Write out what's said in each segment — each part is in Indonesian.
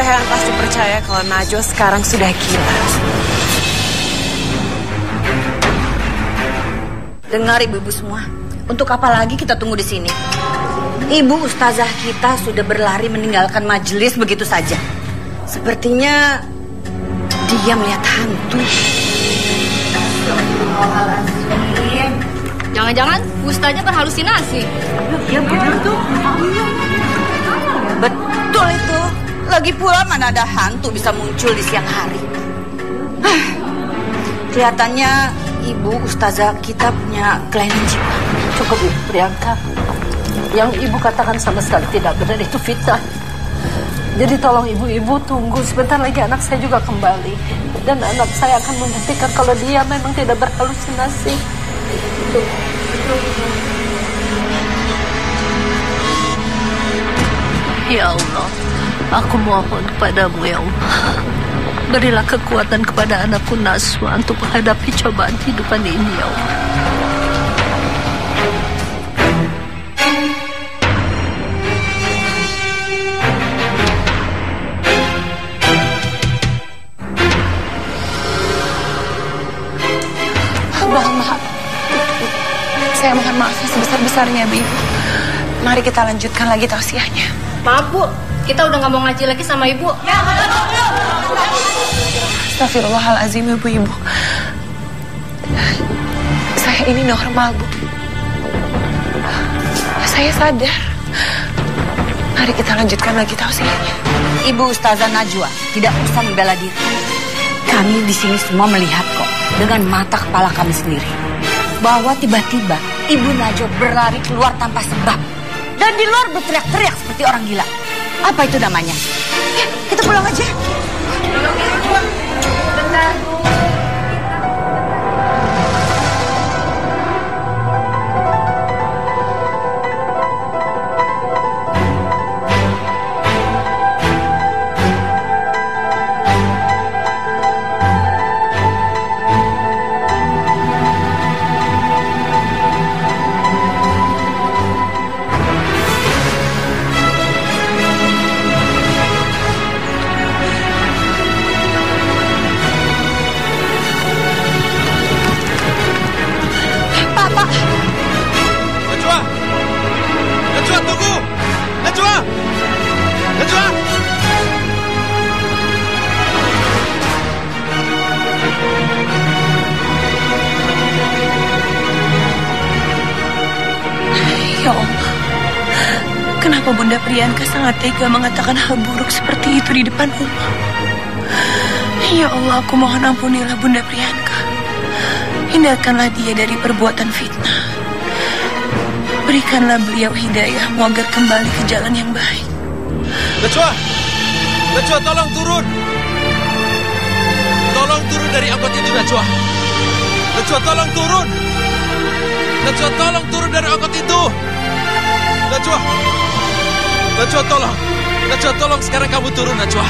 Rehan pasti percaya kalau Najwa sekarang sudah gila. Dengar ibu-ibu semua, untuk apa lagi kita tunggu di sini? Ibu ustazah kita sudah berlari meninggalkan majelis begitu saja. Sepertinya dia melihat hantu. Jangan-jangan ustaznya berhalusinasi. Iya benar tuh. Betul itu. Lagi pula mana ada hantu bisa muncul di siang hari. Kelihatannya ibu ustazah kita punya kelainan jiwa. Cukup Ibu Priyanka. Yang ibu katakan sama sekali tidak benar, itu fitnah. Jadi tolong ibu-ibu tunggu, sebentar lagi anak saya juga kembali. Dan anak saya akan membuktikan kalau dia memang tidak berhalusinasi. Ya Allah, aku mohon kepadamu ya Allah, berilah kekuatan kepada anakku Najwa untuk menghadapi cobaan kehidupan ini ya Allah. Saya mohon maaf yang sebesar-besarnya, Bu. Mari kita lanjutkan lagi tausiahnya. Maaf Bu, kita udah nggak mau ngaji lagi sama ibu. Astagfirullahaladzim, ibu-ibu. Saya ini normal, Bu. Saya sadar. Mari kita lanjutkan lagi tausiahnya. Ibu ustazah Najwa tidak usah membela diri. Kami di sini semua melihat kok dengan mata kepala kami sendiri bahwa tiba-tiba Ibu Najwa berlari keluar tanpa sebab dan di luar berteriak-teriak seperti orang gila. Apa itu namanya? Ya, kita pulang aja. Bentar Bu. Ya Allah, kenapa Bunda Priyanka sangat tega mengatakan hal buruk seperti itu di depan umum? Ya Allah, aku mohon ampunilah Bunda Priyanka. Hindarkanlah dia dari perbuatan fitnah. Berikanlah beliau hidayahmu agar kembali ke jalan yang baik. Najwa, tolong turun. Tolong turun dari angkot itu, Najwa. Najwa, tolong turun. Najwa, tolong turun dari angkot itu. Najwa, tolong. Najwa, tolong sekarang kamu turun, Najwa.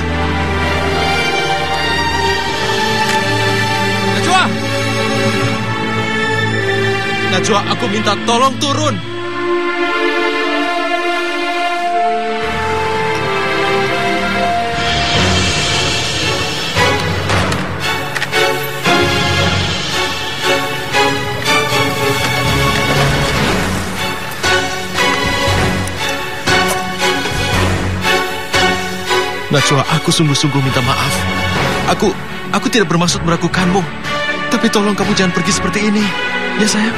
Najwa, aku minta tolong turun. Najwa, aku sungguh-sungguh minta maaf. Aku tidak bermaksud meragukanmu. Tapi tolong kamu jangan pergi seperti ini. Ya sayang?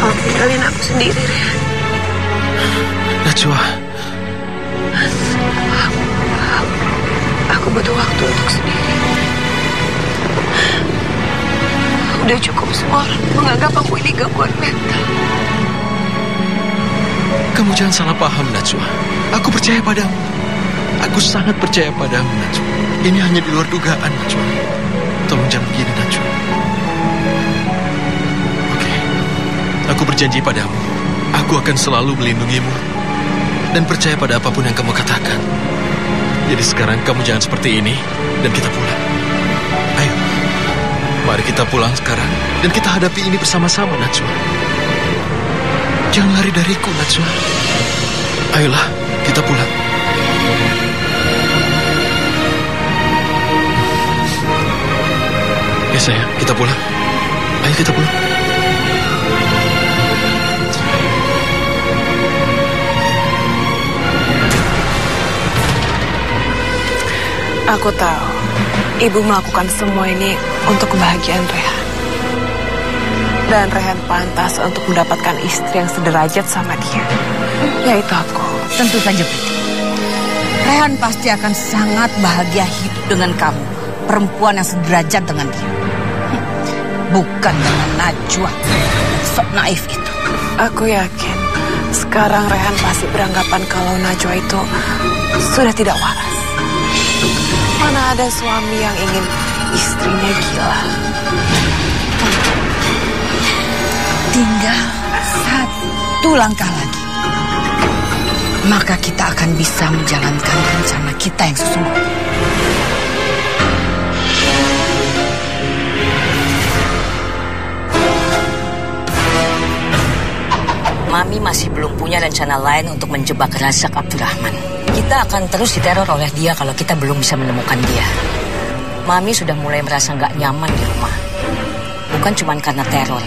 Tolong tinggalin aku sendiri, Rehan. Najwa. Aku butuh waktu untuk sendiri. Udah cukup semua orang menganggap aku ini gangguan mental. Kamu jangan salah paham, Najwa. Aku percaya padamu. Aku sangat percaya padamu, Najwa. Ini hanya di luar dugaan, Najwa. Tolong jangan begini, Najwa. Oke. Aku berjanji padamu. Aku akan selalu melindungimu. Dan percaya pada apapun yang kamu katakan. Jadi sekarang kamu jangan seperti ini. Dan kita pulang. Ayo. Mari kita pulang sekarang. Dan kita hadapi ini bersama-sama, Najwa. Jangan lari dariku, Najwa. Ayolah, kita pulang. Ya sayang, kita pulang. Ayo kita pulang. Aku tahu ibu melakukan semua ini untuk kebahagiaan Rehan. Dan Rehan pantas untuk mendapatkan istri yang sederajat sama dia, yaitu aku. Tentu saja, Priti. Rehan pasti akan sangat bahagia hidup dengan kamu, perempuan yang sederajat dengan dia. Bukan dengan Najwa, sok naif itu. Aku yakin sekarang Rehan pasti beranggapan kalau Najwa itu sudah tidak waras. Mana ada suami yang ingin istrinya gila. Tinggal satu langkah lagi, maka kita akan bisa menjalankan rencana kita yang sesungguhnya. Mami masih belum punya rencana lain untuk menjebak Razak Abdurrahman. Kita akan terus diteror oleh dia kalau kita belum bisa menemukan dia. Mami sudah mulai merasa nggak nyaman di rumah. Bukan cuma karena teror,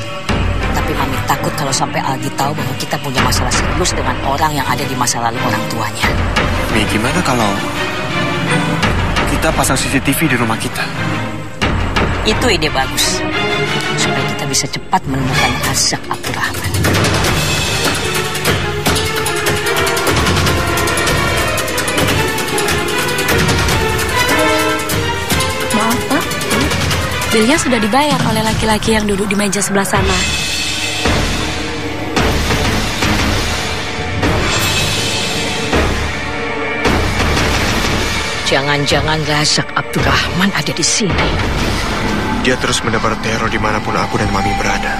tapi Mami takut kalau sampai Aldi tahu bahwa kita punya masalah serius dengan orang yang ada di masa lalu orang tuanya. Mi, gimana kalau kita pasang CCTV di rumah kita? Itu ide bagus, supaya kita bisa cepat menemukan Razak Abdurrahman. Maaf, Pak. Bilnya sudah dibayar oleh laki-laki yang duduk di meja sebelah sana. Jangan-jangan Razak Abdurrahman ada di sini. Dia terus menebar teror dimanapun aku dan Mami berada.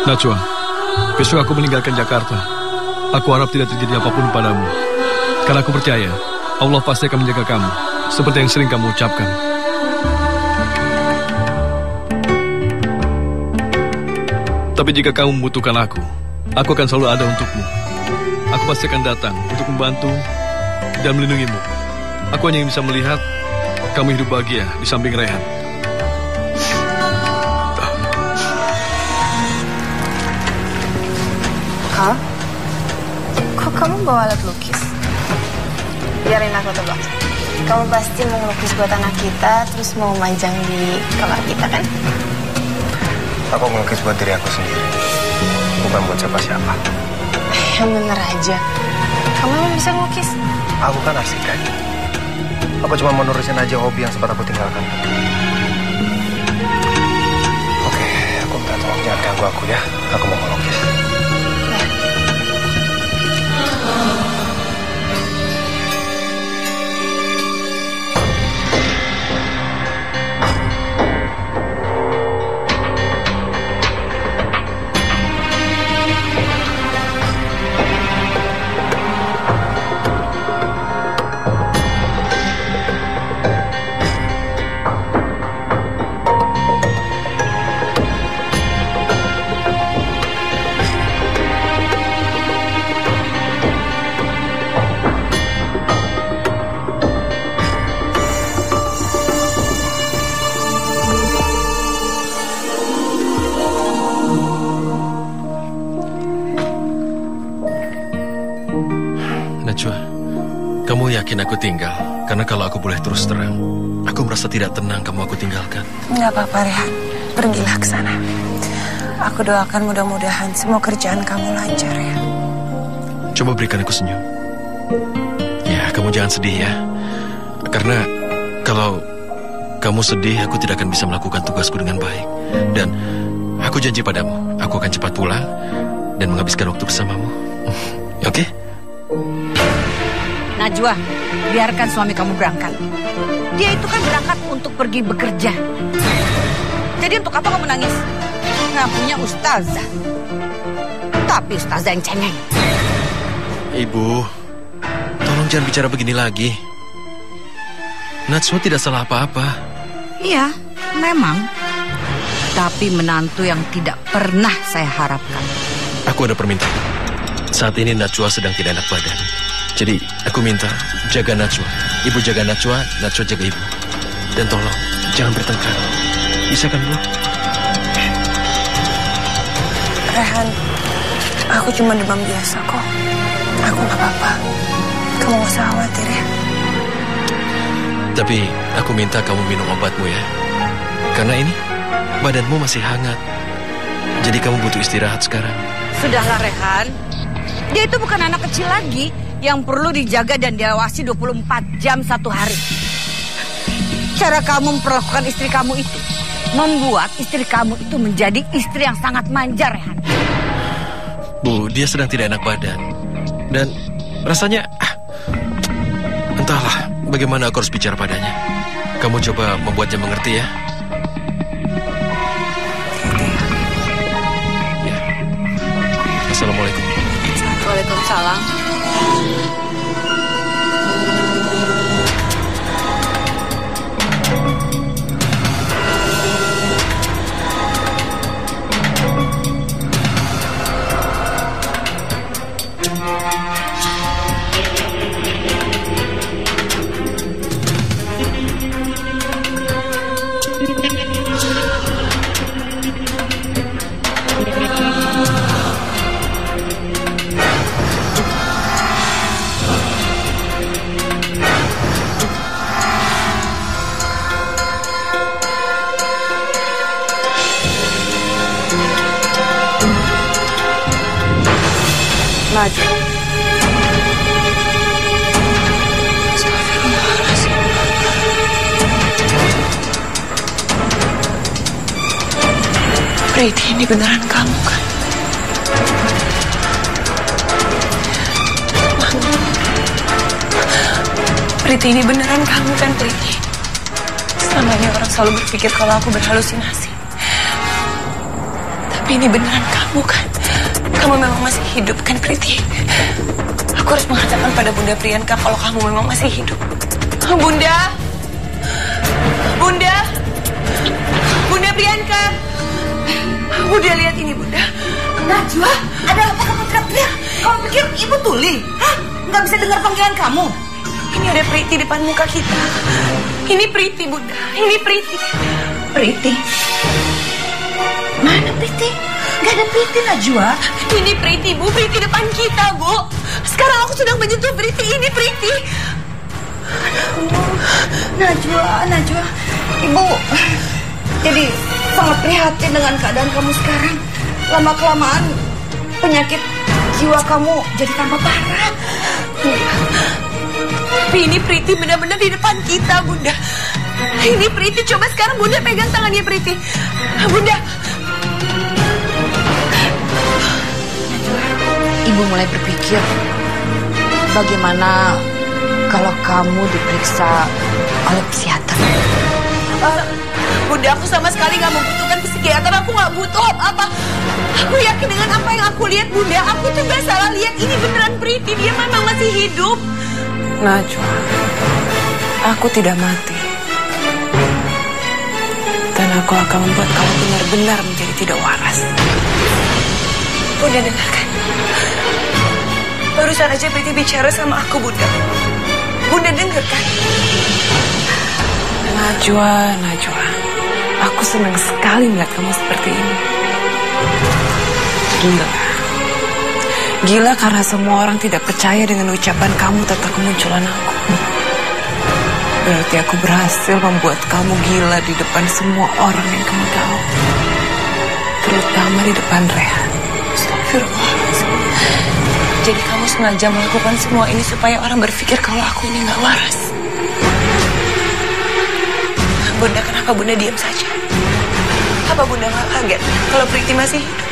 Najwa, besok aku meninggalkan Jakarta. Aku harap tidak terjadi apapun padamu. Karena aku percaya Allah pasti akan menjaga kamu, seperti yang sering kamu ucapkan. Tapi jika kamu membutuhkan aku akan selalu ada untukmu. Aku pasti akan datang untuk membantu dan melindungimu. Aku hanya ingin bisa melihat kamu hidup bahagia di samping Rehan. Hah? Kok kamu bawa alat lukis? Biarin aku tebak. Kamu pasti mau ngelukis buat anak kita, terus mau manjang di kamar kita, kan? Aku ngelukis buat diri aku sendiri, bukan buat siapa-siapa. Yang bener aja. Kamu emang bisa ngelukis? Aku kan arsitek. Aku cuma mau nurusin aja hobi yang sempat aku tinggalkan. Oke, aku minta tolong jangan ganggu aku ya. Aku mau ngelukis. Najwa, kamu yakin aku tinggal? Karena kalau aku boleh terus terang, aku merasa tidak tenang kamu aku tinggalkan. Nggak apa-apa, Rehan. Pergilah ke sana. Aku doakan mudah-mudahan semua kerjaan kamu lancar ya. Coba berikan aku senyum. Ya, kamu jangan sedih ya. Karena kalau kamu sedih, aku tidak akan bisa melakukan tugasku dengan baik. Dan aku janji padamu, aku akan cepat pulang dan menghabiskan waktu bersamamu. Oke? Najwa, biarkan suami kamu berangkat. Dia itu kan berangkat untuk pergi bekerja. Jadi untuk apa kamu nangis? Nggak punya ustazah. Tapi ustazah yang cengeng. Ibu, tolong jangan bicara begini lagi. Najwa tidak salah apa-apa. Iya, memang. tapi menantu yang tidak pernah saya harapkan. Aku ada permintaan. Saat ini Najwa sedang tidak enak badan. Jadi aku minta jaga Najwa. Ibu jaga Najwa, Najwa jaga ibu. Dan tolong jangan bertengkar. Bisa kan, Bu? Rehan, aku cuma demam biasa kok. Aku gak apa-apa. Kamu gak usah khawatir ya. Tapi aku minta kamu minum obatmu ya. Karena ini badanmu masih hangat. Jadi kamu butuh istirahat sekarang. Sudahlah Rehan. Dia itu bukan anak kecil lagi yang perlu dijaga dan diawasi 24 jam satu hari. Cara kamu memperlakukan istri kamu itu membuat istri kamu itu menjadi istri yang sangat manja, Rehan. Bu, dia sedang tidak enak badan. Dan rasanya entahlah bagaimana aku harus bicara padanya. Kamu coba membuatnya mengerti ya. Ya. Assalamualaikum. Waalaikumsalam. Najwa. Astagfirullahaladzim. Priti, ini beneran kamu kan? Priti, ini beneran kamu kan, Priti? Selama ini orang selalu berpikir kalau aku berhalusinasi. Tapi ini beneran kamu kan? Kamu memang masih hidup kan, Priti? Aku harus mengatakan pada Bunda Priyanka kalau kamu memang masih hidup. Bunda! Bunda! Bunda Priyanka! Bunda, lihat ini, Bunda. Najwa, ada apa kamu teriak-teriak? Kamu pikir ibu tuli? Hah? Nggak bisa dengar panggilan kamu? Ini ada Priti depan muka kita. Ini Priti, Bunda. Ini Priti. Priti? Mana Priti? Nggak ada Priti, Najwa. Ini Priti, Bu. Priti depan kita, Bu. Sekarang aku sedang menyentuh Priti. Ini Priti. Najwa. Ibu jadi sangat prihatin dengan keadaan kamu sekarang. Lama-kelamaan penyakit jiwa kamu jadi tambah parah. Tapi ini Priti benar-benar di depan kita, Bunda. Ini Priti. Coba sekarang Bunda pegang tangannya Priti. Bunda. Ibu mulai berpikir, bagaimana kalau kamu diperiksa oleh psikiater? Bunda, aku sama sekali gak membutuhkan psikiater. Aku gak butuh apa-apa. Aku yakin dengan apa yang aku lihat, Bunda. Aku tuh gak salah lihat. Ini beneran Priti. Dia memang masih hidup. Najwa, aku tidak mati. Dan aku akan membuat kamu benar-benar menjadi tidak waras. Bunda, dengarkan. Barusan aja Priti bicara sama aku, Bunda. Bunda dengarkan. Najwa. Aku senang sekali melihat kamu seperti ini. Gila karena semua orang tidak percaya dengan ucapan kamu tentang kemunculan aku. Berarti aku berhasil membuat kamu gila di depan semua orang yang kamu tahu. Terutama di depan Rehan. Astagfirullahaladzim. Jadi kamu sengaja melakukan semua ini supaya orang berpikir kalau aku ini gak waras. Bunda, kenapa Bunda diam saja? Apa Bunda gak kaget kalau Priti masih hidup?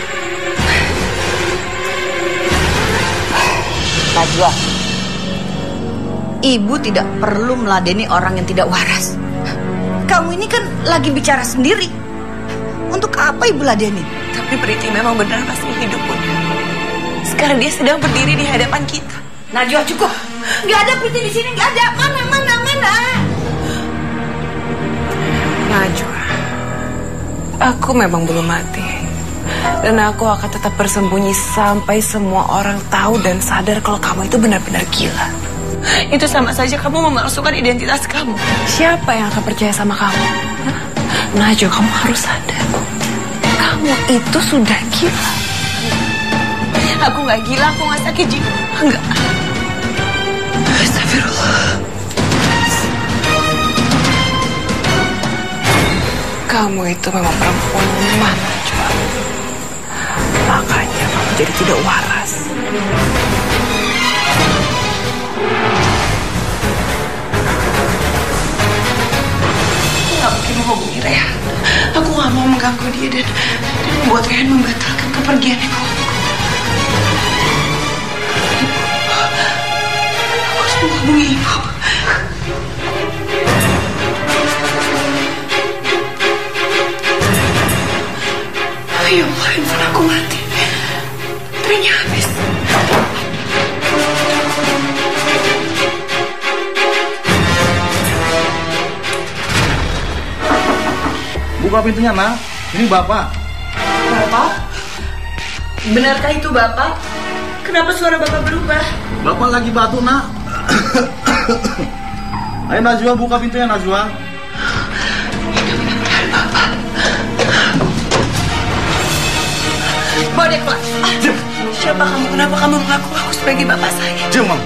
Najwa, ibu tidak perlu meladeni orang yang tidak waras. Kamu ini kan lagi bicara sendiri. Untuk apa ibu ladeni? Tapi Priti memang benar masih hidup, Bunda. Sekarang dia sedang berdiri di hadapan kita. Najwa, cukup. Nggak ada Priti di sini, nggak ada. Mana? Najwa, Aku memang belum mati. Dan aku akan tetap bersembunyi sampai semua orang tahu dan sadar kalau kamu itu benar-benar gila. Itu sama saja kamu memalsukan identitas kamu. Siapa yang akan percaya sama kamu? Hah? Najwa, kamu harus sadar. Kamu itu sudah gila. Aku nggak gila, aku nggak sakit jiwa. Enggak. Astagfirullah. Kamu itu memang perempuan lemah, Najwa. Makanya kamu jadi tidak waras. Aku nggak mungkin menghubungi Rehan. Aku nggak mau mengganggu dia dan membuat Rehan membatalkan kepergiannya ke Hongkong. Aku harus menghubungi ibu. Ya Allah, handphone aku mati. Baterainya habis. Buka pintunya, Nak. Ini Bapak. Bapak? Benarkah itu Bapak? Kenapa suara Bapak berubah? Bapak lagi batuk, Nak. Ayo Najwa, buka pintunya, Najwa. Bawa dia keluar. Siapa kamu? Kenapa kamu mengaku aku sebagai bapak saya? Diam, Mam.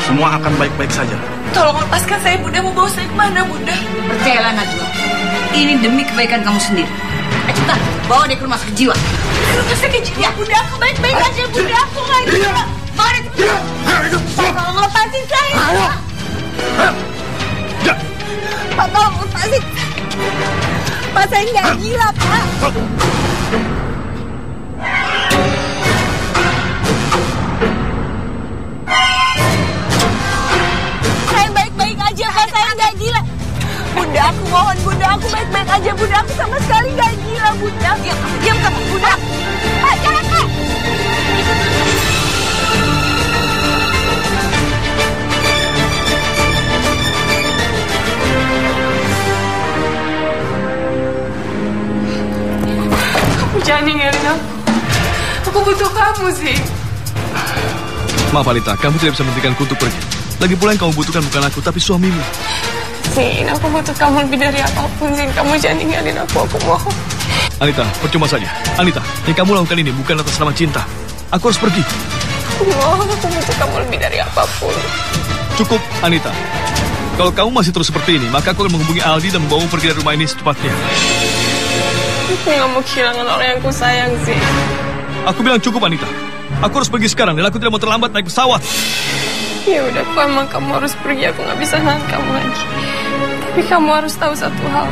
Semua akan baik-baik saja. Tolong lepaskan saya, Bunda. Mau bawa saya kemana, Bunda? Percayalah, Najwa. Ini demi kebaikan kamu sendiri. Cepat, bawa dia ke rumah sakit jiwa. Rumah sakit jiwa? Bunda, aku baik-baik aja, Bunda. Aku nggak gila. Bawa dia cepat. Tolong lepasin saya. Pak, tolong lepasin. Pak, saya nggak gila, Pak. Saya baik-baik aja, Pak. Saya nggak gila. Bunda, aku mohon, Bunda. Aku baik-baik aja, Bunda. Aku sama sekali nggak gila, Bunda. Diam kamu, Bunda. Pak, jangan, Pak. Kamu jangan ninggalin aku. Aku butuh kamu sih. Maaf Alita, kamu tidak bisa menghentikanku untuk pergi. Lagi pula yang kamu butuhkan bukan aku, tapi suamimu. Sin, aku butuh kamu lebih dari apapun, Sin. Kamu jangan ninggalin aku mohon. Anita, percuma saja. Anita, yang kamu lakukan ini bukan atas nama cinta. Aku harus pergi. Aku mohon, aku butuh kamu lebih dari apapun. Cukup, Anita. Kalau kamu masih terus seperti ini, maka aku akan menghubungi Aldi dan membawamu pergi dari rumah ini secepatnya. Aku nggak mau kehilangan orang yang aku sayang, Sin. Aku bilang cukup, Anita. Aku harus pergi sekarang dan aku tidak mau terlambat naik pesawat. Ya udah, kalau emang kamu harus pergi, aku nggak bisa nahan kamu lagi. Tapi kamu harus tahu satu hal.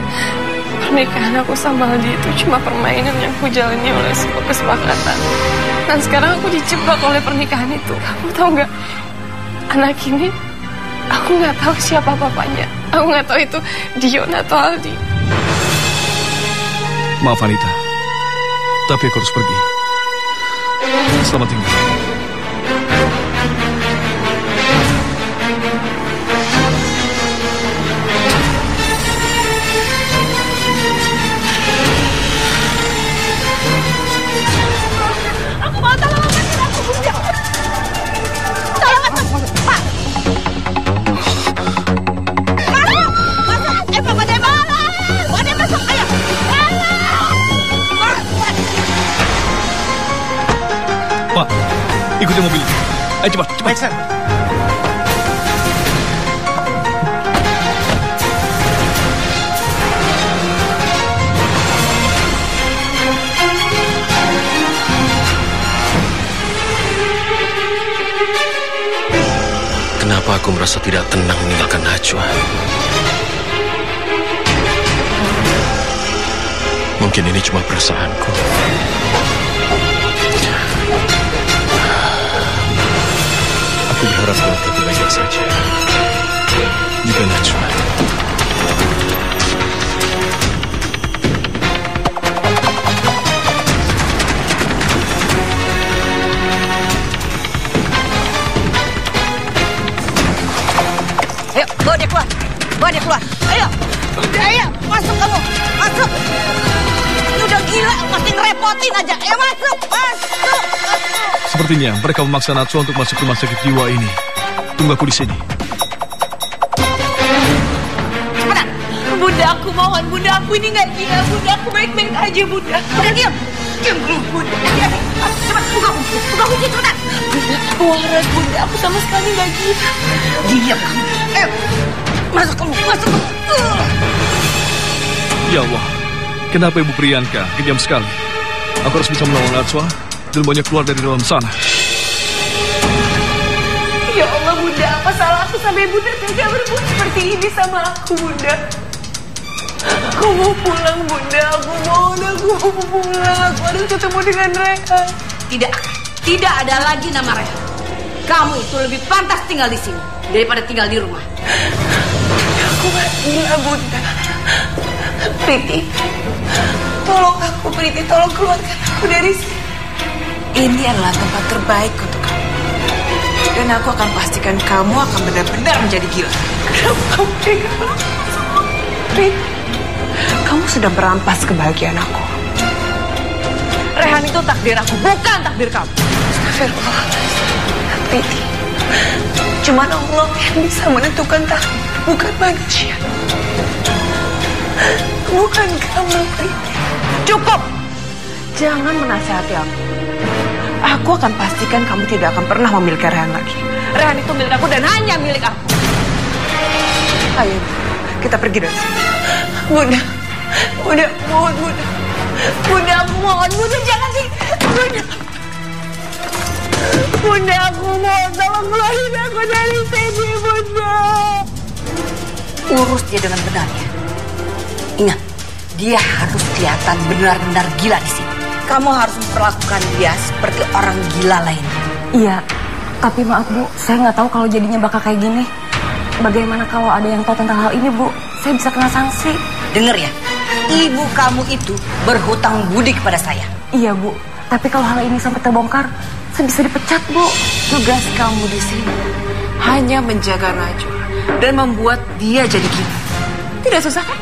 Pernikahan aku sama Aldi itu cuma permainan yang aku jalani oleh sebuah kesepakatan. Dan sekarang aku dijebak oleh pernikahan itu. Kamu tahu nggak? Anak ini, aku nggak tahu siapa bapaknya. Aku nggak tahu itu Dion atau Aldi. Maaf, Anita. Tapi aku harus pergi. Selamat tinggal. Aku mau tolong lepasin aku, Bunda. Tolong lepasin, Pak. Masuk. Bapak dia bawa. Bawa dia masuk, ayo. Pak, ikuti mobil. Ayo cepat, cepat. Baik, Sir. Kenapa aku merasa tidak tenang meninggalkan Najwa? Mungkin ini cuma perasaanku. Aku berharap kalau Prati baik-baik saja. Juga Najwa. Ayo, bawa dia keluar. Bawa dia keluar. Ayo. Udah, ayo. Masuk kamu. Masuk. udah gila, masih ngerepotin aja. Masuk. Sepertinya mereka memaksa Najwa untuk masuk rumah sakit jiwa ini. Tunggu aku di sini. Cepetan. Bunda, aku mohon. Bunda, aku ini nggak gila. Bunda, aku baik-baik aja, Bunda. Udah diam. Diam dulu, Bunda. Cepat, buka kunci, cepetan. Bunda, aku waras, Bunda. Aku sama sekali nggak gila. Diam kamu. Masuk kamu. Ya Allah, kenapa Ibu Priyanka kejam sekali? Aku harus bisa menolong Najwa dan banyak keluar dari dalam sana. Ya Allah, Bunda, apa salah aku sampai Bunda tega berbuat seperti ini sama aku, Bunda? Aku mau pulang, Bunda. Aku mau pulang. Aku harus ketemu dengan Rehan. Tidak ada lagi nama Rehan. Kamu itu lebih pantas tinggal di sini daripada tinggal di rumah. Aku gak gila, Bunda. Priti, tolong aku, Priti. Tolong keluarkan aku dari sini. Ini adalah tempat terbaik untuk kamu. Dan aku akan pastikan kamu akan benar-benar menjadi gila. Kenapa kamu tega banget? Priti, kamu sudah merampas kebahagiaan aku. Rehan itu takdir aku, bukan takdir kamu. Astagfirullahaladzim. Priti, cuma Allah yang bisa menentukan takdir, bukan manusia. Bukan kamu, Priti. Cukup. Jangan menasihati aku. Aku akan pastikan kamu tidak akan pernah memiliki Rehan lagi. Rehan itu milik aku dan hanya milik aku. Ayo, kita pergi dari sini. Bunda, Bunda, mohon, Bunda. Bunda, aku mohon, Bunda, jangan sih. Bunda. Bunda, aku mohon, tolong keluarin aku dari sini, Bunda. Urus dia dengan benar ya. Ingat, dia harus kelihatan benar-benar gila di sini. Kamu harus memperlakukan dia seperti orang gila lainnya. Iya, tapi maaf Bu, saya nggak tahu kalau jadinya bakal kayak gini. Bagaimana kalau ada yang tahu tentang hal ini, Bu? Saya bisa kena sanksi. Dengar ya, ibu kamu itu berhutang budi kepada saya. Iya, Bu. Tapi kalau hal ini sampai terbongkar, saya bisa dipecat, Bu. Tugas kamu di sini hanya menjaga Najwa dan membuat dia jadi gila. Tidak susah kan?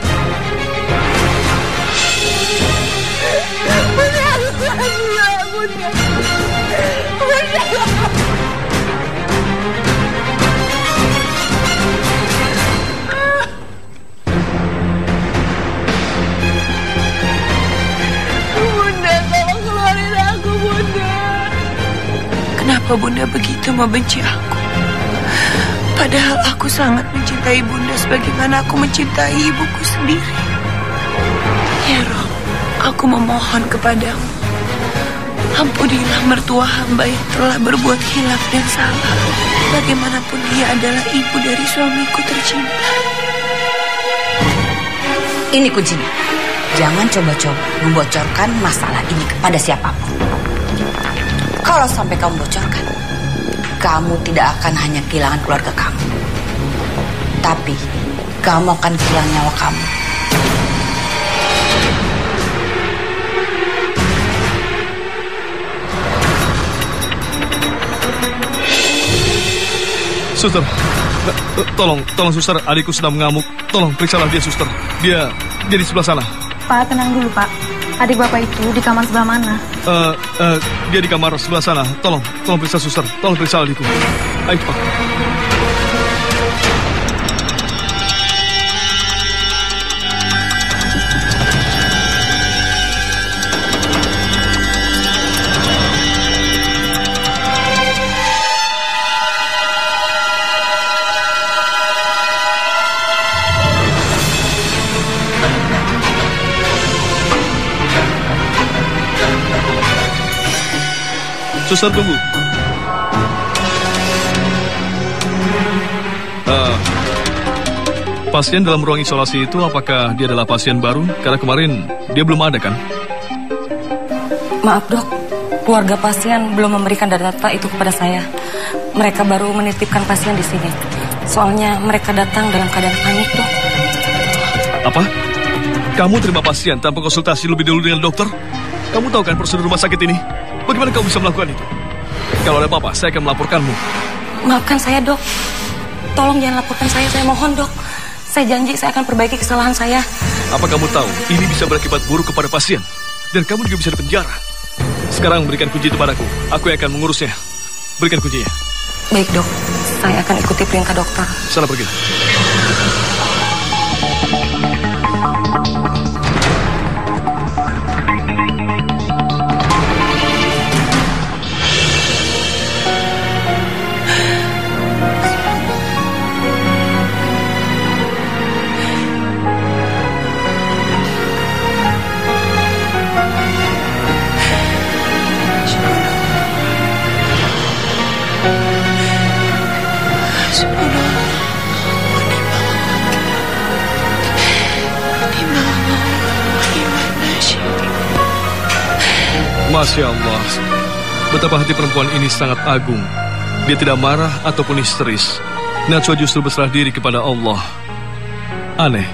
Bunda. Tolong keluarin aku, Bunda. Kenapa Bunda begitu membenci aku? Padahal aku sangat mencintai Bunda sebagaimana aku mencintai ibuku sendiri. Ya Rob, aku memohon kepadamu. Ampunilah mertua hamba yang telah berbuat hilaf dan salah. Bagaimanapun dia adalah ibu dari suamiku tercinta. Ini kuncinya. Jangan coba-coba membocorkan masalah ini kepada siapapun. Kalau sampai kamu bocorkan, kamu tidak akan hanya kehilangan keluarga kamu, tapi kamu akan kehilangan nyawa kamu. Suster, tolong suster, adikku sedang mengamuk. Tolong periksalah dia, suster. Dia di sebelah sana. Pak, tenang dulu, Pak. Adik Bapak itu di kamar sebelah mana? Dia di kamar sebelah sana. Tolong periksa, suster. Tolong periksa adikku. Ayo, Pak. Suster, tunggu. Pasien dalam ruang isolasi itu apakah dia adalah pasien baru? Karena kemarin dia belum ada kan? Maaf dok, keluarga pasien belum memberikan data itu kepada saya. Mereka baru menitipkan pasien di sini. Soalnya mereka datang dalam keadaan panik, dok. Apa? Kamu terima pasien tanpa konsultasi lebih dulu dengan dokter? Kamu tahu kan prosedur rumah sakit ini? Bagaimana kamu bisa melakukan itu? Kalau ada apa-apa, saya akan melaporkanmu. Maafkan saya, dok. Tolong jangan laporkan saya mohon, dok. Saya janji saya akan perbaiki kesalahan saya. Apa kamu tahu ini bisa berakibat buruk kepada pasien? Dan kamu juga bisa dipenjara. Sekarang berikan kunci itu padaku. Aku yang akan mengurusnya. Berikan kuncinya. Baik, Dok. Saya akan ikuti perintah dokter. Sana pergi. Masya Allah, betapa hati perempuan ini sangat agung. Dia tidak marah ataupun histeris. Najwa justru berserah diri kepada Allah. Aneh,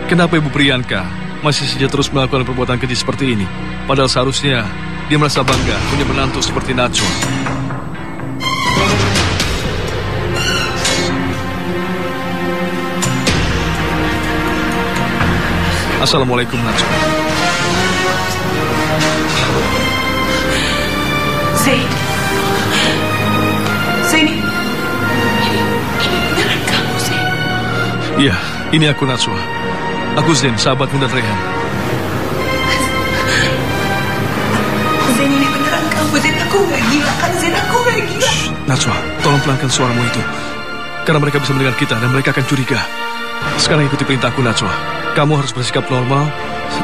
kenapa Ibu Priyanka masih saja terus melakukan perbuatan keji seperti ini? Padahal seharusnya dia merasa bangga punya menantu seperti Najwa. Assalamualaikum, Najwa. Zain, ini beneran kamu, Zain? Iya, ini aku, Najwa. Aku Zain, sahabatmu dan Rehan. Zain, ini beneran kamu, Zain. Aku gak gila kan, Zain? Aku gak gila. Najwa, tolong pelankan suaramu itu. Karena mereka bisa mendengar kita dan mereka akan curiga. Sekarang ikuti perintahku, Najwa. Kamu harus bersikap normal,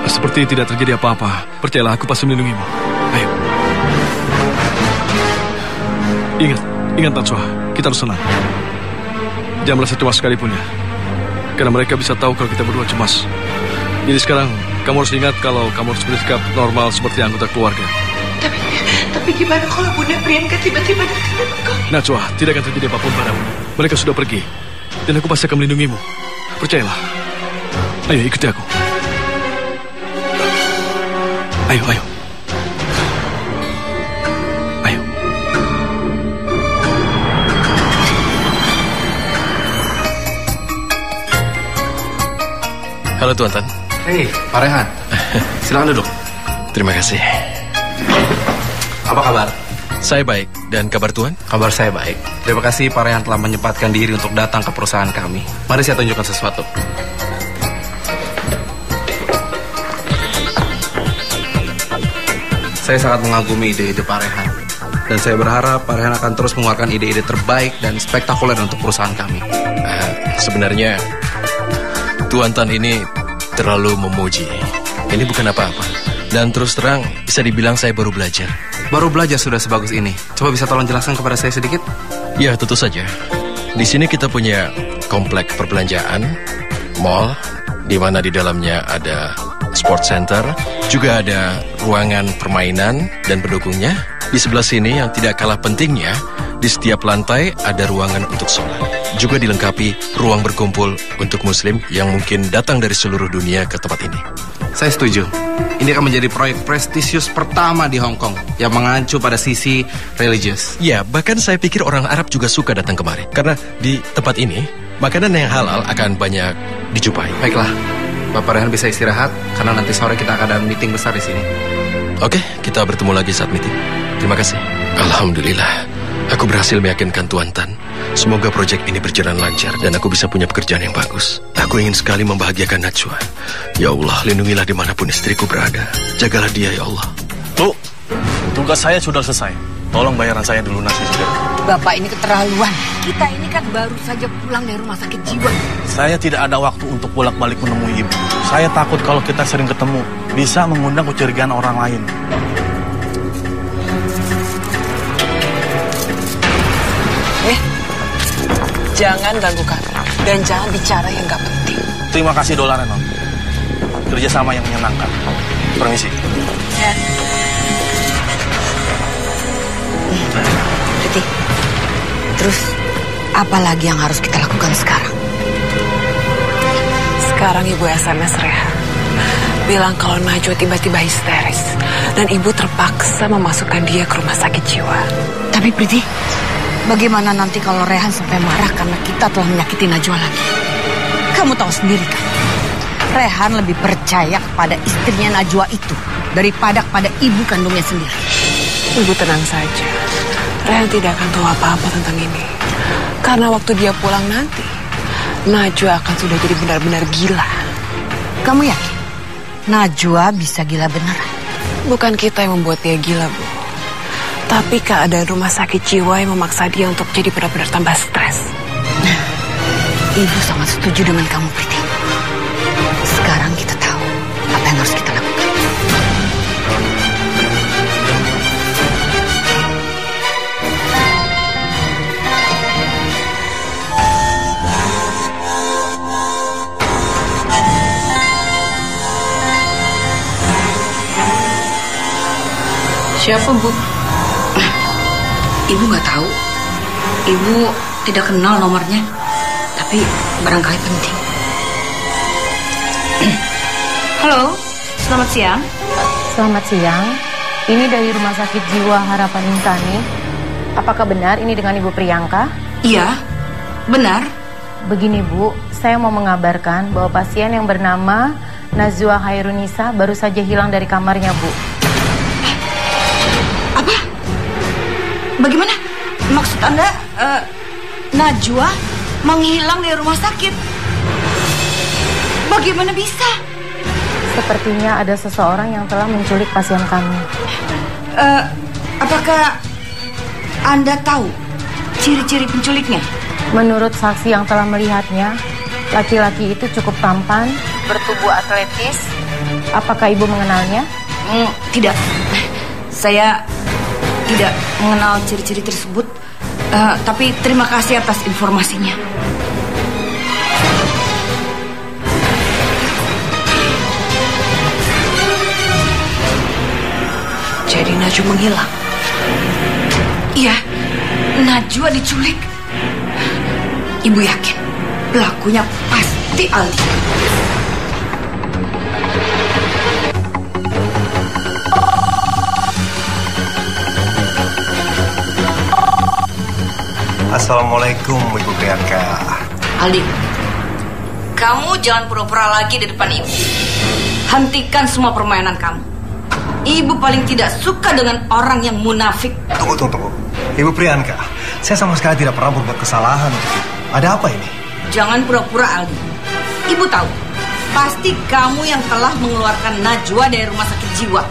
seperti tidak terjadi apa-apa. Percayalah, aku pasti melindungimu. Ayo. Ingat Najwa, kita harus senang. Jangan merasa cemas sekalipun ya. Karena mereka bisa tahu kalau kita berdua cemas. Jadi sekarang, kamu harus ingat kalau kamu harus bersikap normal seperti anggota keluarga. Tapi gimana kalau Bunda Priyanka tiba-tiba datang? Najwa, tidak akan terjadi apapun padamu. Mereka sudah pergi. Dan aku pasti akan melindungimu. Percayalah. Ayo, ikuti aku. Ayo. Halo Tuan Tan. Hei, Pak Rehan. Silakan duduk. Terima kasih. Apa kabar? Saya baik. Dan kabar Tuan? Kabar saya baik. Terima kasih Pak Rehan telah menyempatkan diri untuk datang ke perusahaan kami. Mari saya tunjukkan sesuatu. Saya sangat mengagumi ide-ide Pak Rehan. Dan saya berharap Pak Rehan akan terus mengeluarkan ide-ide terbaik dan spektakuler untuk perusahaan kami. Sebenarnya Tuan Tan ini terlalu memuji. Ini bukan apa-apa. Dan terus terang, bisa dibilang saya baru belajar. Baru belajar sudah sebagus ini. Coba bisa tolong jelaskan kepada saya sedikit? Ya, tentu saja. Di sini kita punya komplek perbelanjaan, mall, di mana di dalamnya ada sport center, juga ada ruangan permainan dan pendukungnya. Di sebelah sini yang tidak kalah pentingnya, di setiap lantai ada ruangan untuk sholat. Juga dilengkapi ruang berkumpul untuk muslim yang mungkin datang dari seluruh dunia ke tempat ini. Saya setuju. Ini akan menjadi proyek prestisius pertama di Hong Kong yang mengacu pada sisi religius. Ya, bahkan saya pikir orang Arab juga suka datang kemari. Karena di tempat ini, makanan yang halal akan banyak dijumpai. Baiklah, Bapak Rehan bisa istirahat karena nanti sore kita akan ada meeting besar di sini. Oke, kita bertemu lagi saat meeting. Terima kasih. Alhamdulillah, aku berhasil meyakinkan Tuan Tan. Semoga proyek ini berjalan lancar dan aku bisa punya pekerjaan yang bagus. Aku ingin sekali membahagiakan Najwa. Ya Allah, lindungilah dimanapun istriku berada. Jagalah dia, ya Allah. Bu, tugas saya sudah selesai. Tolong bayaran saya dilunasi segera. Bapak ini keterlaluan. Kita ini kan baru saja pulang dari rumah sakit jiwa. Saya tidak ada waktu untuk bolak-balik menemui ibu. Saya takut kalau kita sering ketemu, bisa mengundang kecurigaan orang lain. Jangan ganggu kami. Dan jangan bicara yang gak penting. Terima kasih Dolar Non. Kerjasama yang menyenangkan. Permisi. Ya. Riti, terus apa lagi yang harus kita lakukan sekarang? Sekarang ibu SMS Rehan. Bilang kalau Najwa tiba-tiba histeris. Dan ibu terpaksa memasukkan dia ke rumah sakit jiwa. Tapi Priti, bagaimana nanti kalau Rehan sampai marah karena kita telah menyakiti Najwa lagi? Kamu tahu sendiri kan, Rehan lebih percaya kepada istrinya Najwa itu daripada kepada ibu kandungnya sendiri. Ibu tenang saja. Rehan tidak akan tahu apa-apa tentang ini. Karena waktu dia pulang nanti, Najwa akan sudah jadi benar-benar gila. Kamu yakin Najwa bisa gila beneran? Bukan kita yang membuat dia gila, Bu. Tapi keadaan rumah sakit jiwa yang memaksa dia untuk jadi benar-benar tambah stres. Ibu sangat setuju dengan kamu, Priti. Sekarang kita tahu apa yang harus kita lakukan. Siapa, Bu? Ibu nggak tahu. Ibu tidak kenal nomornya. Tapi barangkali penting. Halo, selamat siang. Selamat siang. Ini dari Rumah Sakit Jiwa Harapan Insani. Apakah benar ini dengan Ibu Priyanka? Iya, benar. Begini Bu, saya mau mengabarkan bahwa pasien yang bernama Najwa Khairunisa baru saja hilang dari kamarnya, Bu. Apa? Bagaimana? Maksud Anda, Najwa menghilang dari rumah sakit? Bagaimana bisa? Sepertinya ada seseorang yang telah menculik pasien kami. Apakah Anda tahu ciri-ciri penculiknya? Menurut saksi yang telah melihatnya, laki-laki itu cukup tampan, bertubuh atletis. Apakah Ibu mengenalnya? Tidak. Saya tidak mengenal ciri-ciri tersebut. Tapi terima kasih atas informasinya. Jadi Najwa menghilang? Iya, Najwa diculik. Ibu yakin pelakunya pasti Aldi. Assalamualaikum, Ibu Priyanka. Aldi, kamu jangan pura-pura lagi di depan ibu. Hentikan semua permainan kamu. Ibu paling tidak suka dengan orang yang munafik. Tunggu. Ibu Priyanka, saya sama sekali tidak pernah berbuat kesalahan. Ada apa ini? Jangan pura-pura, Aldi. Ibu tahu, pasti kamu yang telah mengeluarkan Najwa dari rumah sakit jiwa.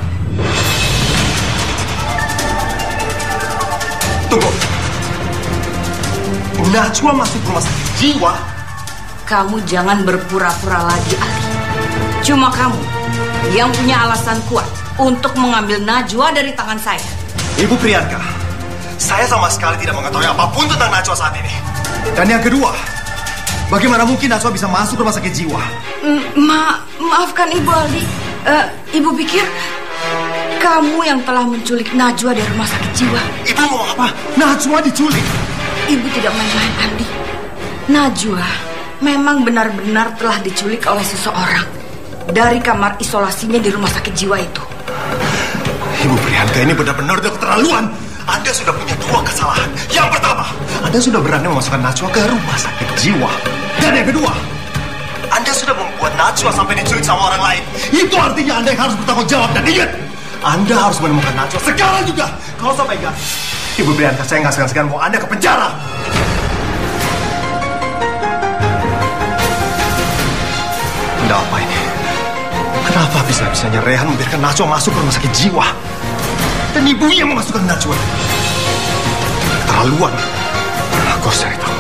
Tunggu. Najwa masuk rumah sakit jiwa? Kamu jangan berpura-pura lagi, Ali. Cuma kamu yang punya alasan kuat untuk mengambil Najwa dari tangan saya. Ibu Priyanka, saya sama sekali tidak mengetahui apapun tentang Najwa saat ini. Dan yang kedua, bagaimana mungkin Najwa bisa masuk rumah sakit jiwa? Maafkan Ibu, Aldi. Ibu pikir kamu yang telah menculik Najwa dari rumah sakit jiwa. Ibu mau apa? Najwa diculik? Ibu tidak main-main, Aldi. Najwa memang benar-benar telah diculik oleh seseorang dari kamar isolasinya di rumah sakit jiwa itu. Ibu Priyanka, ini benar-benar udah keterlaluan. Anda sudah punya dua kesalahan. Yang pertama, Anda sudah berani memasukkan Najwa ke rumah sakit jiwa. Dan yang kedua, Anda sudah membuat Najwa sampai diculik sama orang lain. Itu artinya Anda yang harus bertanggung jawab. Dan ingat, Anda harus menemukan Najwa sekarang juga. Kalau sampai enggak, Ibu Priyanka, saya nggak segan-segan mau Anda ke penjara. Ada apa ini? Kenapa bisa-bisanya Rehan membiarkan Najwa masuk ke rumah sakit jiwa? Dan ibunya memasukkan Najwa. Keterlaluan. Aku harus cari tahu.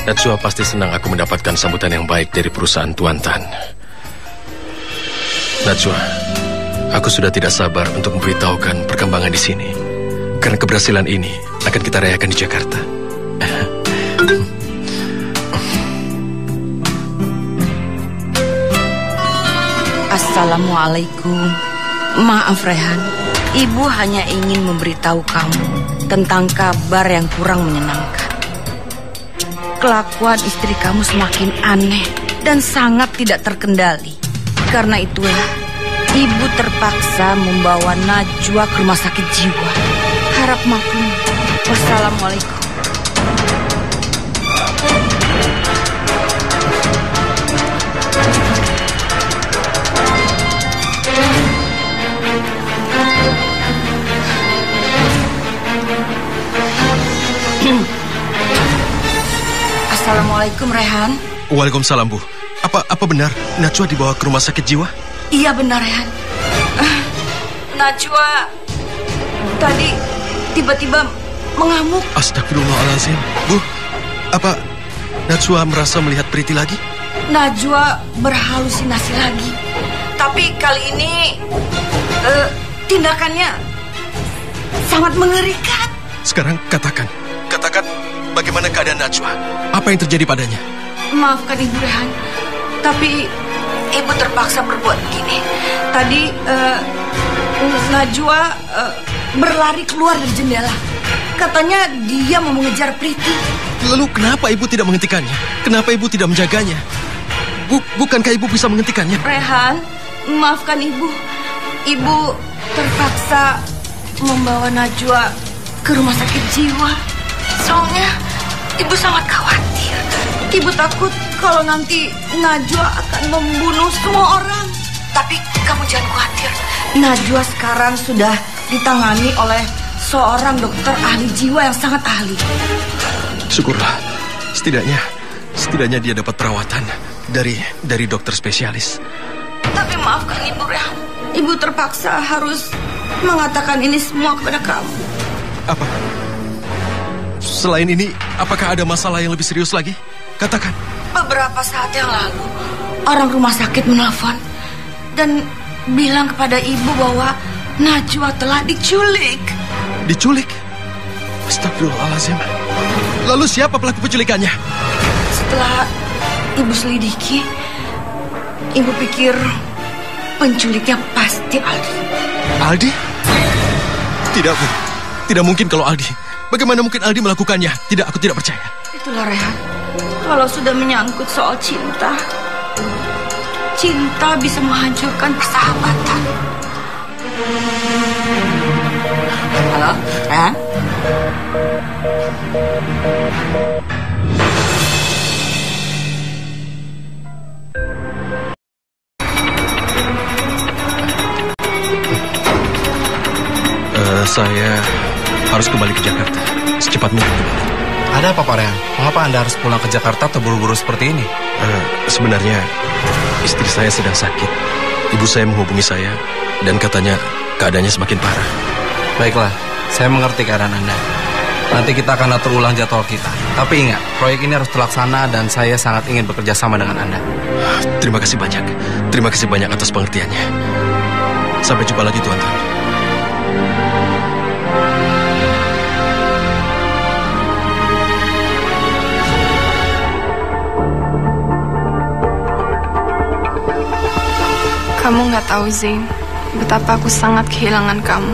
Najwa pasti senang aku mendapatkan sambutan yang baik dari perusahaan Tuan Tan. Najwa, aku sudah tidak sabar untuk memberitahukan perkembangan di sini. Karena keberhasilan ini akan kita rayakan di Jakarta. Assalamualaikum. Maaf Rehan, Ibu hanya ingin memberitahu kamu tentang kabar yang kurang menyenangkan. Kelakuan istri kamu semakin aneh dan sangat tidak terkendali. Karena itulah Ibu terpaksa membawa Najwa ke rumah sakit jiwa. Harap maklum. Wassalamualaikum. Assalamualaikum, Rehan. Waalaikumsalam, Bu. Apa benar Najwa dibawa ke rumah sakit jiwa? Iya benar, Rehan. Najwa tadi tiba-tiba mengamuk. Astagfirullahaladzim. Bu, apa Najwa merasa melihat Priti lagi? Najwa berhalusinasi lagi. Tapi kali ini tindakannya sangat mengerikan. Sekarang katakan bagaimana keadaan Najwa? Apa yang terjadi padanya? Maafkan Ibu Rehan, tapi Ibu terpaksa berbuat begini. Tadi Najwa berlari keluar dari jendela. Katanya dia mau mengejar Priti. Lalu kenapa Ibu tidak menghentikannya? Kenapa Ibu tidak menjaganya? Bukankah Ibu bisa menghentikannya? Rehan, maafkan Ibu. Ibu terpaksa membawa Najwa ke rumah sakit jiwa. Soalnya Ibu sangat khawatir. Ibu takut kalau nanti Najwa akan membunuh semua orang. Tapi kamu jangan khawatir. Najwa sekarang sudah ditangani oleh seorang dokter ahli jiwa yang sangat ahli. Syukurlah. Setidaknya dia dapat perawatan dari dokter spesialis. Tapi maafkan Ibu Rehan. Ibu terpaksa harus mengatakan ini semua kepada kamu. Apa? Selain ini, apakah ada masalah yang lebih serius lagi? Katakan. Beberapa saat yang lalu, orang rumah sakit menelpon dan bilang kepada Ibu bahwa Najwa telah diculik. Diculik? Astagfirullahaladzim. Lalu siapa pelaku penculikannya? Setelah Ibu selidiki, Ibu pikir penculiknya pasti Aldi. Aldi? Tidak, Bu. Tidak mungkin kalau Aldi. Bagaimana mungkin Aldi melakukannya? Tidak, aku tidak percaya. Itulah Rehan. Kalau sudah menyangkut soal cinta, cinta bisa menghancurkan persahabatan. Halo, Rehan? Saya harus kembali ke Jakarta secepat mungkin kembali. Ada apa, Pak Rehan? Mengapa Anda harus pulang ke Jakarta terburu-buru seperti ini? Sebenarnya istri saya sedang sakit. Ibu saya menghubungi saya dan katanya keadaannya semakin parah. Baiklah, saya mengerti keadaan Anda. Nanti kita akan atur ulang jadwal kita. Tapi ingat, proyek ini harus terlaksana dan saya sangat ingin bekerja sama dengan Anda. Terima kasih banyak. Terima kasih banyak atas pengertiannya. Sampai jumpa lagi, Tuan. Kamu nggak tahu, Zain, betapa aku sangat kehilangan kamu.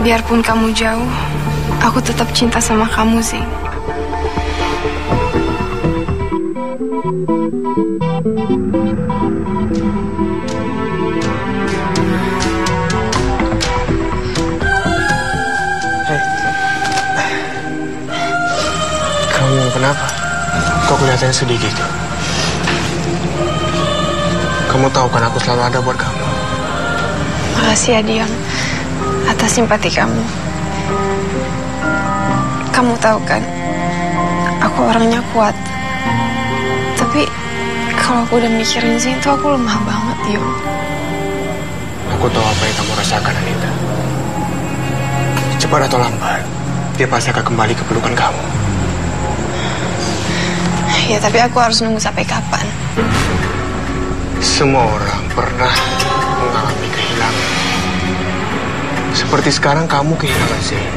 Biarpun kamu jauh, aku tetap cinta sama kamu, Zain. Hei, kamu kenapa? Kok kelihatannya sedih gitu? Kamu tahu kan aku selalu ada buat kamu. Makasih ya, Diam, atas simpati kamu. Kamu tahu kan, aku orangnya kuat. Tapi kalau aku udah mikirin Zain tuh aku lemah banget, Diam. Aku tahu apa yang kamu rasakan, Anita. Cepat atau lambat, dia pasti akan kembali ke pelukan kamu. Ya, tapi aku harus nunggu sampai kapan? Semua orang pernah mengalami kehilangan. Seperti sekarang kamu kehilangan Zain.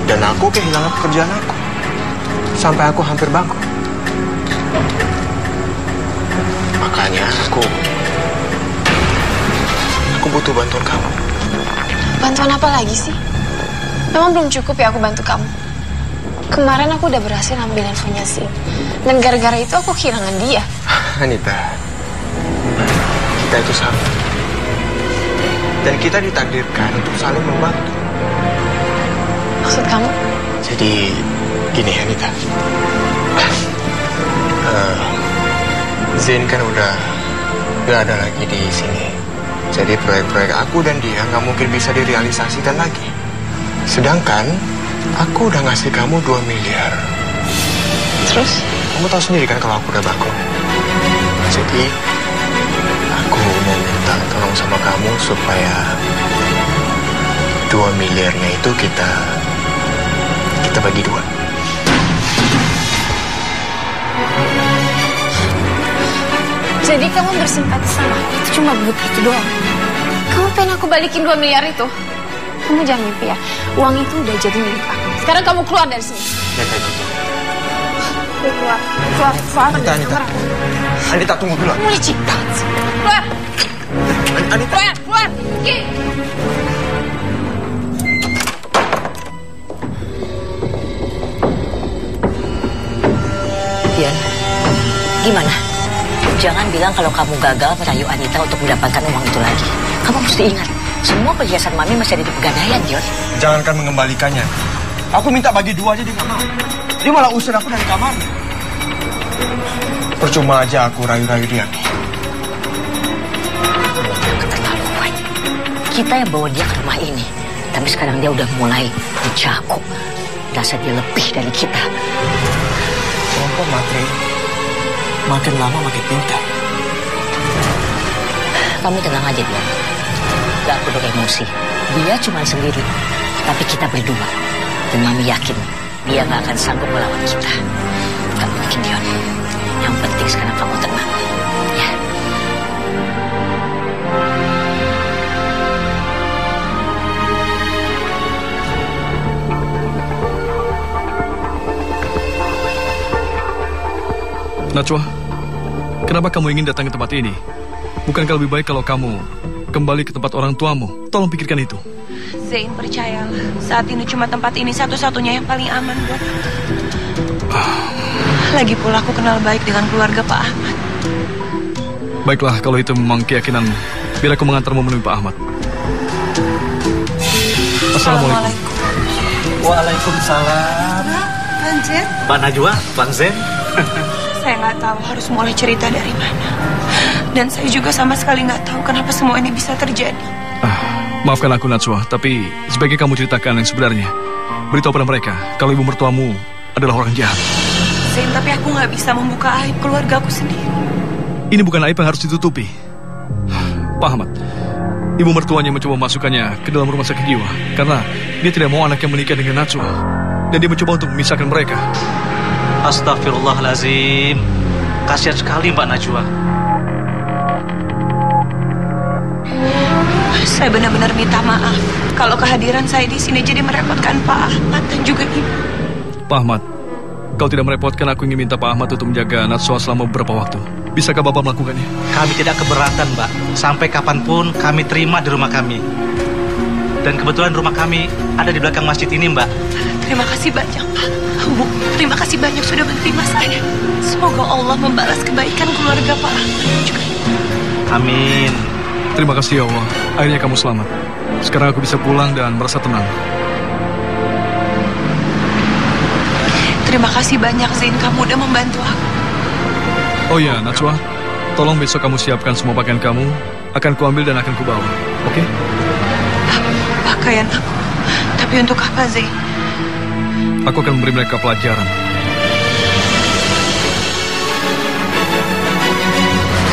Dan aku kehilangan pekerjaan aku. Sampai aku hampir bangkrut. Makanya aku butuh bantuan kamu. Bantuan apa lagi sih? Memang belum cukup ya aku bantu kamu? Kemarin aku udah berhasil ambil infonya Zain. Dan gara-gara itu aku kehilangan dia. Anita, kita itu sama. Dan kita ditakdirkan untuk saling membantu. Maksud kamu? Jadi, gini Anita. Zain kan udah gak ada lagi di sini. Jadi proyek-proyek aku dan dia gak mungkin bisa direalisasikan lagi. Sedangkan Aku udah ngasih kamu 2 miliar. Terus? Kamu tahu sendiri kan kalau aku udah bangkrut. Jadi, aku mau minta tolong sama kamu supaya 2 miliarnya itu kita bagi 2. Jadi kamu bersimpati sama aku itu cuma buat itu doang? Kamu pengen aku balikin 2 miliar itu? Kamu jangan mimpi ya. Uang itu udah jadi milik aku. Sekarang kamu keluar dari sini. Ya kayak gitu. Keluar. Anita, tunggu dulu. Kamu licik banget sih. Keluar. Anita. Keluar. Pergi. Dian, gimana? Jangan bilang kalau kamu gagal merayu Anita untuk mendapatkan uang itu lagi. Kamu mesti ingat, semua perhiasan Mami masih ada di Pegadaian, Dion. Jangankan mengembalikannya. Aku minta bagi 2 aja, dia nggak mau. Dia malah usir aku dari kamar. Percuma aja aku rayu-rayu dia. Keterlaluan. Kita yang bawa dia ke rumah ini. Tapi sekarang dia udah mulai jago. Rasa dia lebih dari kita. Kelompok Matre makin lama makin pintar. Kamu tenang aja, Dian. Gak perlu emosi. Dia cuma sendiri. Tapi kita berdua. Dan Mami yakin dia gak akan sanggup melawan kita. Gak mungkin, Dion. Yang penting sekarang kamu tenang. Ya. Najwa, kenapa kamu ingin datang ke tempat ini? Bukankah lebih baik kalau kamu kembali ke tempat orang tuamu? Tolong pikirkan itu. Zain, percayalah. Saat ini cuma tempat ini satu-satunya yang paling aman buat Lagi pula aku kenal baik dengan keluarga Pak Ahmad. Baiklah, kalau itu memang keyakinanmu, biar aku mengantarmu menemui Pak Ahmad. Assalamualaikum. Waalaikumsalam. Bang Zen? Pak Najwa, Bang Zen. Saya nggak tahu harus mulai cerita dari mana. Dan saya juga sama sekali nggak tahu kenapa semua ini bisa terjadi. Maafkan aku, Najwa, tapi sebaiknya kamu ceritakan yang sebenarnya. Beritahu pada mereka kalau ibu mertuamu adalah orang jahat. Zain, tapi aku nggak bisa membuka aib keluarga aku sendiri. Ini bukan aib yang harus ditutupi. Pak Ahmad, ibu mertuanya mencoba memasukkannya ke dalam rumah sakit jiwa karena dia tidak mau anaknya menikah dengan Najwa. Dan dia mencoba untuk memisahkan mereka. Astagfirullahalazim. Kasihan sekali Mbak Najwa. Saya benar-benar minta maaf kalau kehadiran saya di sini jadi merepotkan Pak Ahmad dan juga Ibu. Pak Ahmad, kau tidak merepotkan, aku ingin minta Pak Ahmad untuk menjaga Najwa selama beberapa waktu. Bisakah Bapak melakukannya? Kami tidak keberatan, Mbak. Sampai kapanpun kami terima di rumah kami. Dan kebetulan rumah kami ada di belakang masjid ini, Mbak. Terima kasih banyak, Pak. Bu, terima kasih banyak sudah menerima saya. Semoga Allah membalas kebaikan keluarga Pak Ahmad juga. Amin. Terima kasih ya Allah, akhirnya kamu selamat. Sekarang aku bisa pulang dan merasa tenang. Terima kasih banyak, Zain. Kamu udah membantu aku. Oh ya, Najwa, tolong besok kamu siapkan semua pakaian kamu. Akan kuambil dan akan kubawa, oke? Pakaian aku? Tapi untuk apa, Zain? Aku akan memberi mereka pelajaran.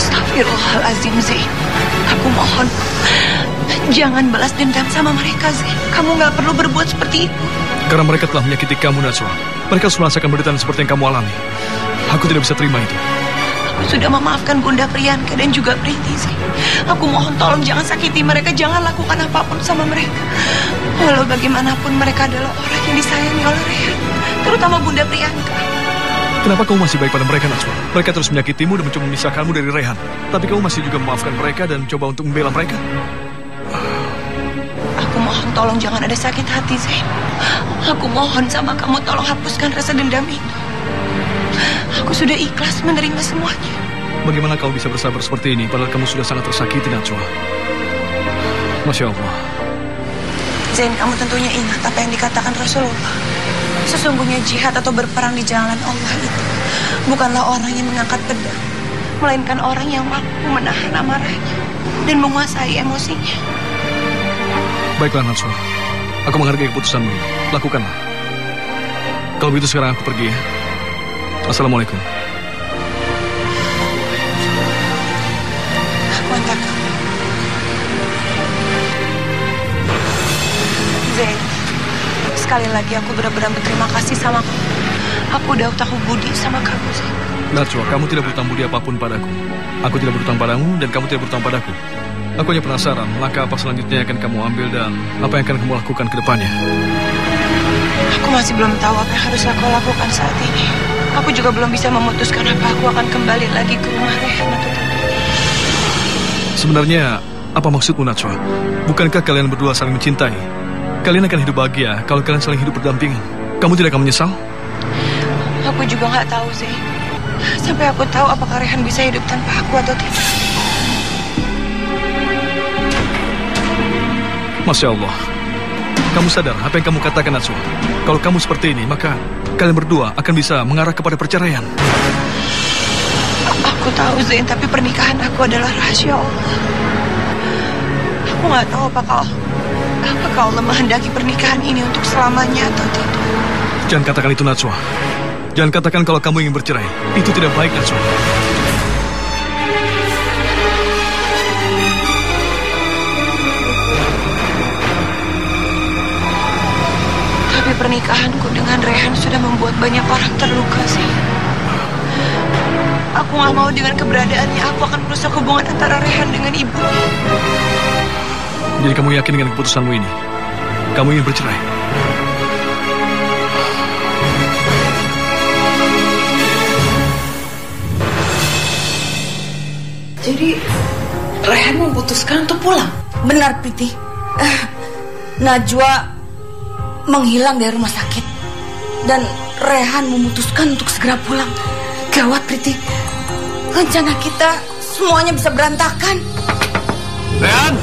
Astagfirullahaladzim, Zain. Aku mohon, jangan balas dendam sama mereka, Zain. Kamu gak perlu berbuat seperti itu. Karena mereka telah menyakiti kamu, Najwa. Mereka harus merasakan penderitaan seperti yang kamu alami. Aku tidak bisa terima itu. Aku sudah memaafkan Bunda Priyanka dan juga Priti, Zain. Aku mohon tolong jangan sakiti mereka, jangan lakukan apapun sama mereka. Walau bagaimanapun mereka adalah orang yang disayangi oleh Rehan, terutama Bunda Priyanka. Kenapa kamu masih baik pada mereka, Najwa? Mereka terus menyakitimu dan mencoba memisahkanmu dari Rehan. Tapi kamu masih juga memaafkan mereka dan mencoba untuk membela mereka. Aku mohon tolong jangan ada sakit hati, Zain. Aku mohon sama kamu tolong hapuskan rasa dendam itu. Aku sudah ikhlas menerima semuanya. Bagaimana kamu bisa bersabar seperti ini padahal kamu sudah sangat tersakiti, Najwa? Masya Allah. Zain, kamu tentunya ingat apa yang dikatakan Rasulullah. Sesungguhnya jihad atau berperang di jalan Allah itu bukanlah orang yang mengangkat pedang, melainkan orang yang mampu menahan amarahnya dan menguasai emosinya. Baiklah, Najwa. Aku menghargai keputusanmu. Lakukanlah. Kalau begitu sekarang aku pergi ya. Assalamualaikum. Aku antar kamu. Zain, sekali lagi aku benar-benar berterima kasih sama kamu. Aku udah utang budi sama kamu, Zain. Najwa, kamu tidak berutang budi apapun padaku. Aku tidak berutang padamu dan kamu tidak berutang padaku. Aku hanya penasaran, langkah apa selanjutnya yang akan kamu ambil dan apa yang akan kamu lakukan ke depannya. Aku masih belum tahu apa yang harus aku lakukan saat ini. Aku juga belum bisa memutuskan apa aku akan kembali lagi ke rumah Rehan atau tidak. Sebenarnya, apa maksudmu, Najwa? Bukankah kalian berdua saling mencintai? Kalian akan hidup bahagia kalau kalian saling hidup berdampingan. Kamu tidak akan menyesal? Aku juga nggak tahu, Zain. Sampai aku tahu apakah Rehan bisa hidup tanpa aku atau tidak. Masya Allah. Kamu sadar apa yang kamu katakan, Najwa? Kalau kamu seperti ini, maka kalian berdua akan bisa mengarah kepada perceraian. Aku tahu, Zain, tapi pernikahan aku adalah rahasia Allah. Aku nggak tahu apakah Allah menghendaki pernikahan ini untuk selamanya atau tidak. Jangan katakan itu, Najwa. Jangan katakan kalau kamu ingin bercerai. Itu tidak baik, Najwa. Tapi pernikahanku dengan Rehan sudah membuat banyak orang terluka sih. Aku gak mau dengan keberadaannya aku akan merusak hubungan antara Rehan dengan ibunya. Jadi kamu yakin dengan keputusanmu ini? Kamu ingin bercerai? Jadi Rehan memutuskan untuk pulang? Benar, Priti. Najwa menghilang dari rumah sakit dan Rehan memutuskan untuk segera pulang. Gawat, Priti. Rencana kita semuanya bisa berantakan. Rehan!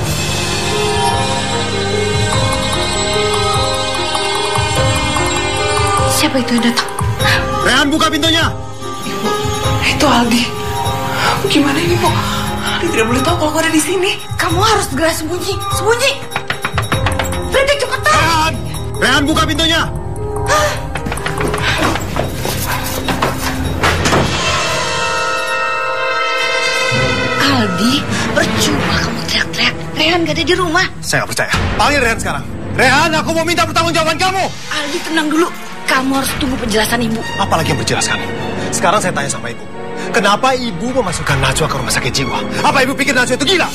Siapa itu yang datang? Rehan, buka pintunya! Ibu, itu Aldi. Gimana ini, Bu? Aldi tidak boleh tahu kalau aku ada di sini. Kamu harus segera sembunyi. Sembunyi! Priti, cepetan! Rehan, buka pintunya! Aldi, percuma kamu teriak-teriak. Rehan gak ada di rumah. Saya gak percaya. Panggil Rehan sekarang. Rehan, aku mau minta pertanggungjawaban kamu. Aldi, tenang dulu. Kamu harus tunggu penjelasan ibu. Apalagi yang berjelaskan? Sekarang saya tanya sama ibu. Kenapa ibu memasukkan Najwa ke rumah sakit jiwa? Apa ibu pikir Najwa itu gila?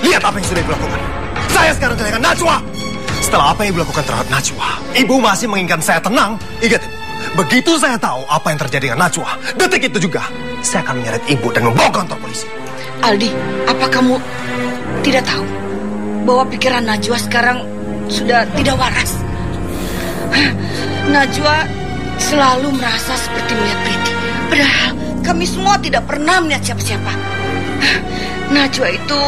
Lihat apa yang sudah ibu lakukan. Saya sekarang kehilangan Najwa. Setelah apa yang ibu lakukan terhadap Najwa, ibu masih menginginkan saya tenang. Ingat, begitu saya tahu apa yang terjadi dengan Najwa, detik itu juga saya akan menyeret ibu dan membawa ke kantor polisi. Aldi, apa kamu tidak tahu bahwa pikiran Najwa sekarang sudah tidak waras? Najwa selalu merasa seperti melihat Priti. Padahal kami semua tidak pernah melihat siapa-siapa. Najwa itu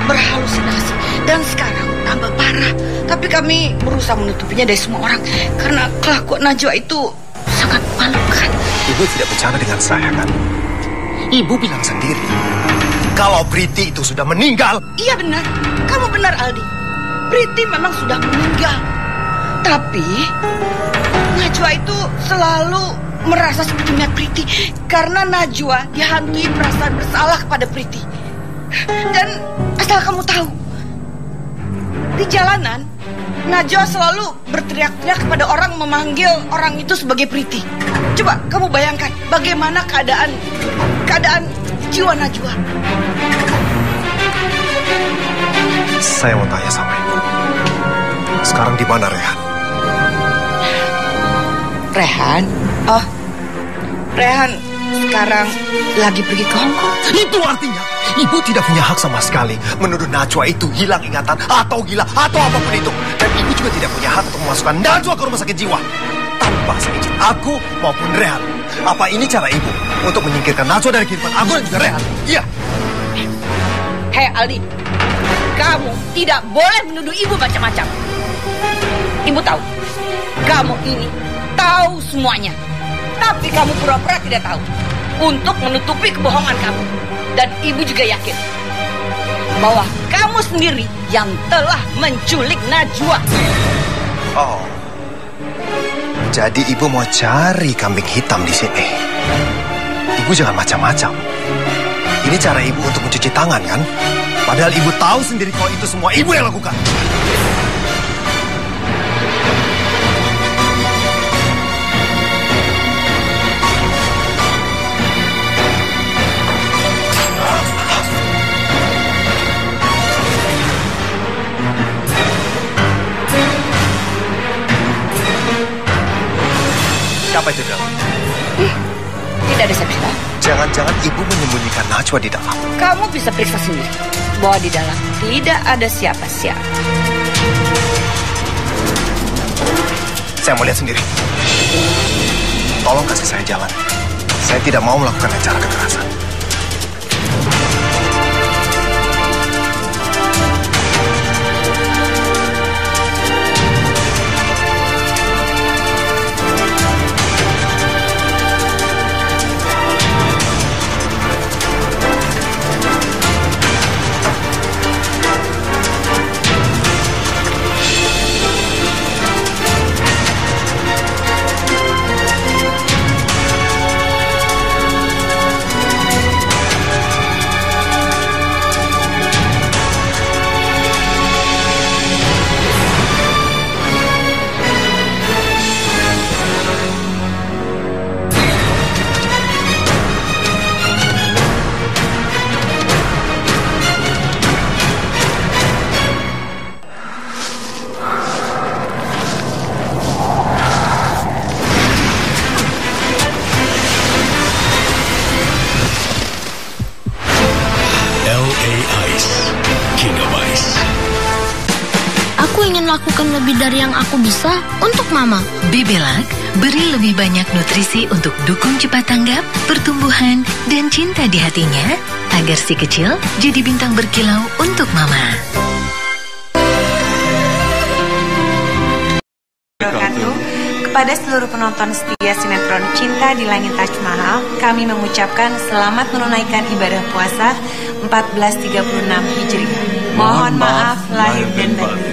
berhalusinasi dan sekarang tambah parah. Tapi kami berusaha menutupinya dari semua orang karena kelakuan Najwa itu sangat memalukan. Ibu tidak bercanda dengan saya, kan? Ibu bilang sendiri kalau Priti itu sudah meninggal. Iya benar, kamu benar, Aldi. Priti memang sudah meninggal. Tapi Najwa itu selalu merasa seperti melihat Priti karena Najwa dihantui perasaan bersalah kepada Priti. Dan asal kamu tahu, di jalanan Najwa selalu berteriak-teriak kepada orang, memanggil orang itu sebagai Priti. Coba kamu bayangkan bagaimana keadaan jiwa Najwa. Saya mau tanya sama ibu. Sekarang di mana Rehan? Rehan? Oh, Rehan sekarang lagi pergi ke Hong Kong. Itu artinya ibu tidak punya hak sama sekali menuduh Najwa itu hilang ingatan atau gila atau apapun itu. Dan ibu juga tidak punya hak untuk memasukkan Najwa ke rumah sakit jiwa tanpa seizin aku maupun Rehan. Apa ini cara ibu untuk menyingkirkan Najwa dari kehidupan aku dan juga Rehan? Iya. Hei Aldi, kamu tidak boleh menuduh ibu macam-macam. Ibu tahu, kamu ini tahu semuanya. Tapi kamu pura-pura tidak tahu untuk menutupi kebohongan kamu. Dan ibu juga yakin bahwa kamu sendiri yang telah menculik Najwa. Oh, Jadi ibu mau cari kambing hitam di sini. Ibu jangan macam-macam. Ini cara ibu untuk mencuci tangan kan? Padahal ibu tahu sendiri kalau itu semua ibu yang lakukan. Siapa itu dalam? Tidak ada siapa-siapa. Jangan-jangan ibu menyembunyikan Najwa di dalam. Kamu bisa periksa sendiri bahwa di dalam tidak ada siapa-siapa. Saya mau lihat sendiri. Tolong kasih saya jalan. Saya tidak mau melakukan cara kekerasan. Lakukan lebih dari yang aku bisa untuk Mama. Bebelak beri lebih banyak nutrisi untuk dukung cepat tanggap, pertumbuhan, dan cinta di hatinya agar si kecil jadi bintang berkilau untuk Mama. Kepada seluruh penonton setia sinetron Cinta di Langit Taj Mahal, kami mengucapkan selamat menunaikan ibadah puasa 1436 Hijriah. Mohon maaf lahir dan batin.